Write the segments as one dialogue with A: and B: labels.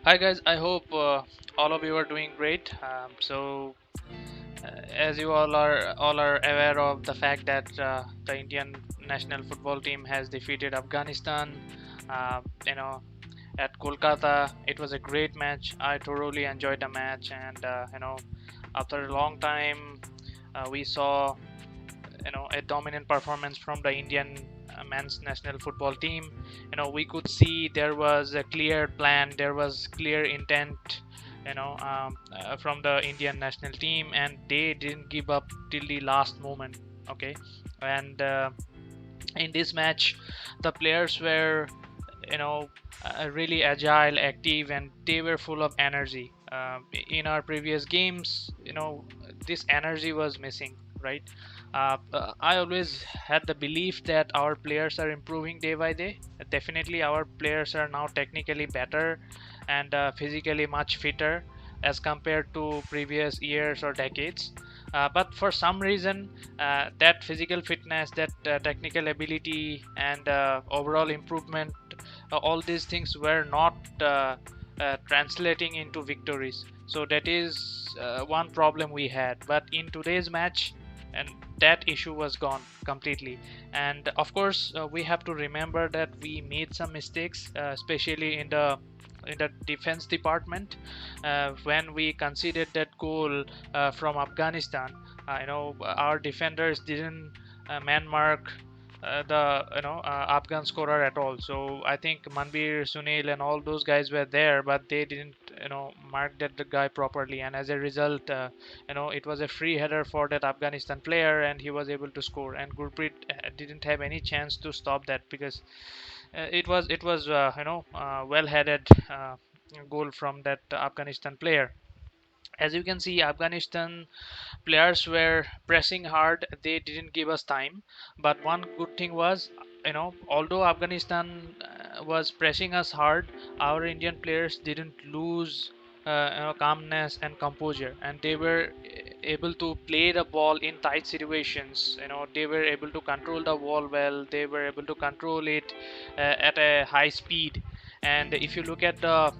A: Hi guys, I hope all of you are doing great. As you all are aware of the fact that the Indian national football team has defeated Afghanistan. You know, at Kolkata, it was a great match. I thoroughly enjoyed the match, and after a long time, we saw a dominant performance from the Indian men's national football team. We could see there was a clear plan, there was clear intent, from the Indian national team, and they didn't give up till the last moment. Okay, and in this match, the players were you know really agile, active, and they were full of energy. In our previous games, this energy was missing, right? I always had the belief that our players are improving day by day. Definitely our players are now technically better and physically much fitter as compared to previous years or decades. But for some reason, that physical fitness, that technical ability, and overall improvement, all these things were not translating into victories. So that is one problem we had. But in today's match, and that issue was gone completely. And of course, we have to remember that we made some mistakes, especially in the defense department, when we conceded that goal from Afghanistan. Our defenders didn't man mark the Afghan scorer at all. So I think Manbir, Sunil, and all those guys were there, but they didn't mark that the guy properly, and as a result, it was a free header for that Afghanistan player, and he was able to score. And Gurpreet didn't have any chance to stop that because it was well headed goal from that Afghanistan player. As you can see, Afghanistan players were pressing hard. They didn't give us time. But one good thing was, although Afghanistan was pressing us hard, our Indian players didn't lose calmness and composure, and they were able to play the ball in tight situations. They were able to control the ball well. They were able to control it at a high speed. And if you look at the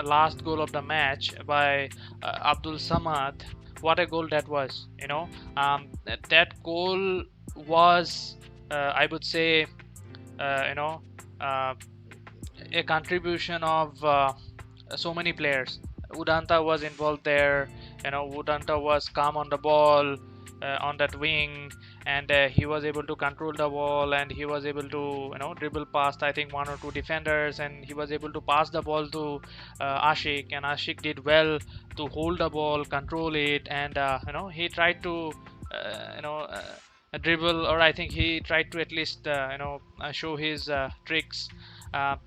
A: last goal of the match by Abdul Samad, what a goal that was. That goal was, I would say, uh, you know uh, a contribution of so many players. Udanta was involved there. Udanta was calm on the ball, on that wing, and he was able to control the ball, and he was able to dribble past, I think, one or two defenders, and he was able to pass the ball to Ashique, and Ashique did well to hold the ball, control it, and he tried to dribble, or I think he tried to at least show his tricks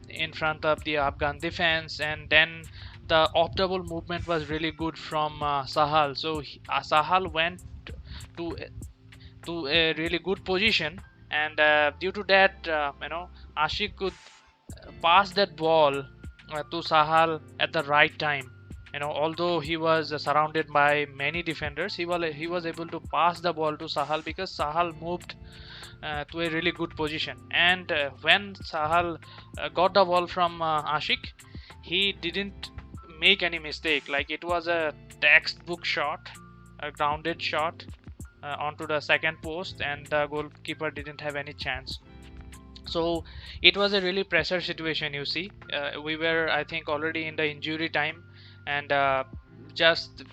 A: in front of the Afghan defense. And then the off the ball movement was really good from Sahal. So Sahal went to to a really good position, and due to that, Ashique could pass that ball to Sahal at the right time. Although he was surrounded by many defenders, he was able to pass the ball to Sahal because Sahal moved to a really good position. And when Sahal got the ball from Ashique, he didn't make any mistake. Like, it was a textbook shot, a grounded shot onto the second post, and the goalkeeper didn't have any chance. So it was a really pressure situation. You see, we were, I think, already in the injury time, and just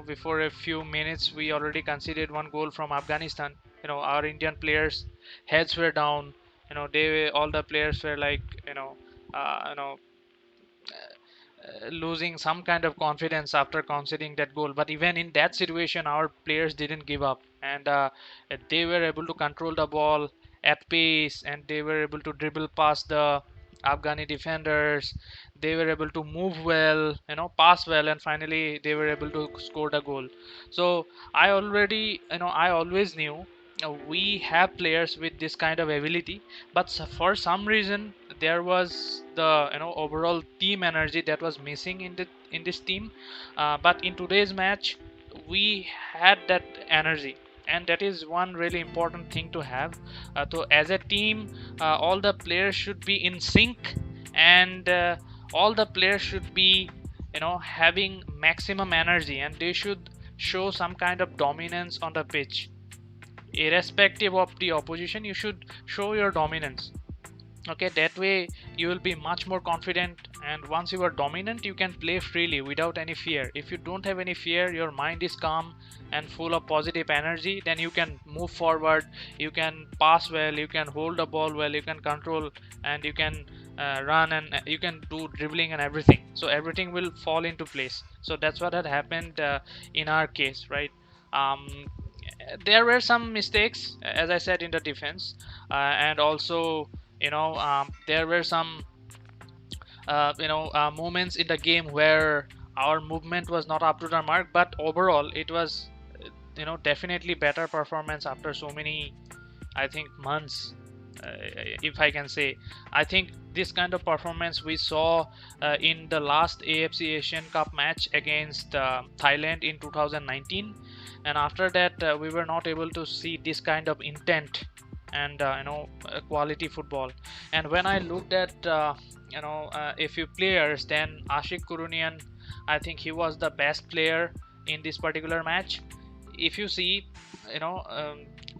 A: before a few minutes, we already conceded one goal from Afghanistan. Our Indian players' heads were down. All the players were like, uh, you know losing some kind of confidence after conceding that goal. But even in that situation, our players didn't give up, and they were able to control the ball at pace, and they were able to dribble past the Afghani defenders. They were able to move well, pass well, and finally they were able to score the goal. So I always knew we have players with this kind of ability, but for some reason there was the overall team energy that was missing in this team. But in today's match, we had that energy, and that is one really important thing to have. So as a team, all the players should be in sync, and all the players should be, having maximum energy, and they should show some kind of dominance on the pitch. Irrespective of the opposition, you should show your dominance. Okay, that way you will be much more confident, and once you are dominant, you can play freely without any fear. If you don't have any fear, your mind is calm and full of positive energy, then you can move forward, you can pass well, you can hold the ball well, you can control, and you can run, and you can do dribbling and everything, so everything will fall into place. So that's what had happened in our case, right? um, there were some mistakes, as I said, in the defense, and also, there were some moments in the game where our movement was not up to the mark, but overall it was, definitely better performance after so many, I think, months, if I can say. I think this kind of performance we saw in the last AFC Asian Cup match against Thailand in 2019, and after that we were not able to see this kind of intent and quality football. And when I looked at a few players, then Ashique, I think he was the best player in this particular match. If you see,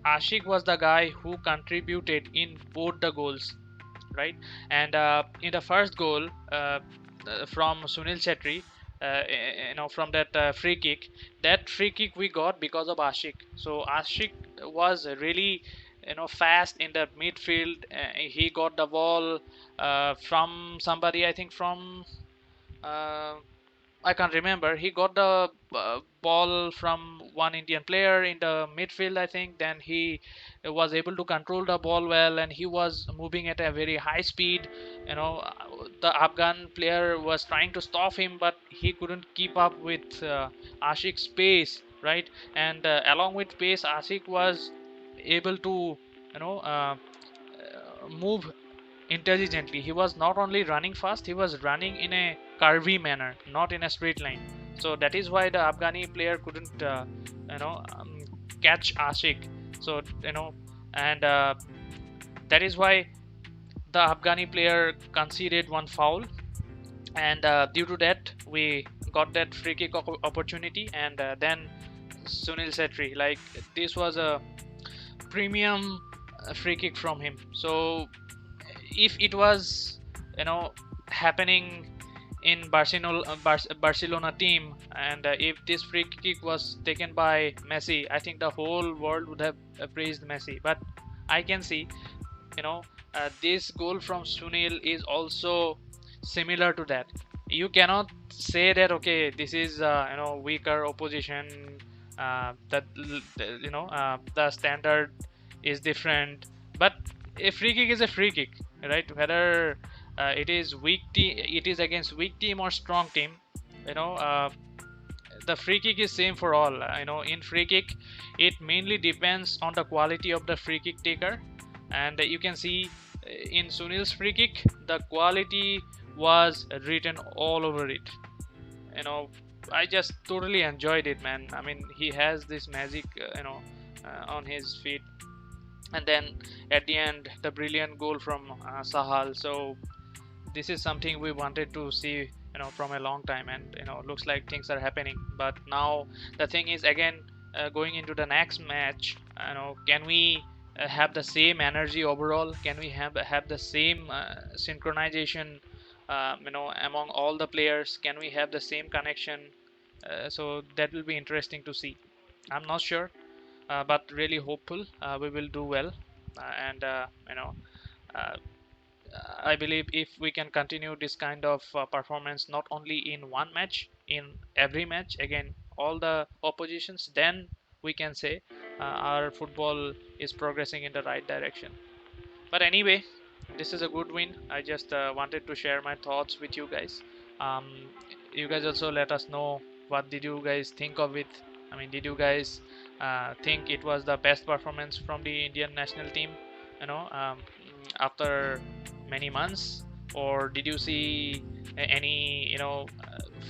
A: Ashique was the guy who contributed in both the goals, right? And in the first goal, from Sunil Chetri, from that that free kick we got because of Ashique. So Ashique was really, fast in the midfield. He got the ball from somebody, I think from uh, I can't remember. He got the ball from one Indian player in the midfield, I think. Then he was able to control the ball well, and he was moving at a very high speed. The Afghan player was trying to stop him, but he couldn't keep up with Ashique's pace, right? And along with pace, Ashique was able to, move intelligently. He was not only running fast, he was running in a curvy manner, not in a straight line. So that is why the Afghani player couldn't you know catch Ashique. So and that is why the Afghani player conceded one foul, and due to that we got that free kick opportunity. And then Sunil Setri, like, this was a premium free kick from him. So if it was, happening in Barcelona team, and if this free kick was taken by Messi, I think the whole world would have praised Messi. But I can see, this goal from Sunil is also similar to that. You cannot say that, okay, this is weaker opposition, that the standard is different. But a free kick is a free kick, right? Whether it is against weak team or strong team, the free kick is same for all. In free kick, it mainly depends on the quality of the free kick taker. And you can see in Sunil's free kick, the quality was written all over it. I just totally enjoyed it, man. I mean, he has this magic, on his feet. And then at the end, the brilliant goal from Sahal. So this is something we wanted to see, from a long time, and looks like things are happening. But now the thing is, again, going into the next match, can we have the same energy overall? Can we have the same synchronization, among all the players? Can we have the same connection? So that will be interesting to see. I'm not sure, but really hopeful we will do well. And uh, I believe if we can continue this kind of performance, not only in one match, in every match, again, all the oppositions, then we can say our football is progressing in the right direction. But anyway, this is a good win. I just wanted to share my thoughts with you guys. um, you guys also let us know, what did you guys think of it? I mean, did you guys think it was the best performance from the Indian national team, after many months? Or did you see any,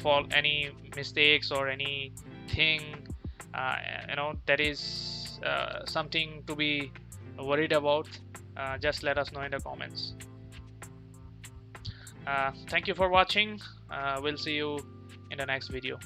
A: fault, any mistakes, or anything that is something to be worried about? Just let us know in the comments. Thank you for watching. We'll see you in the next video.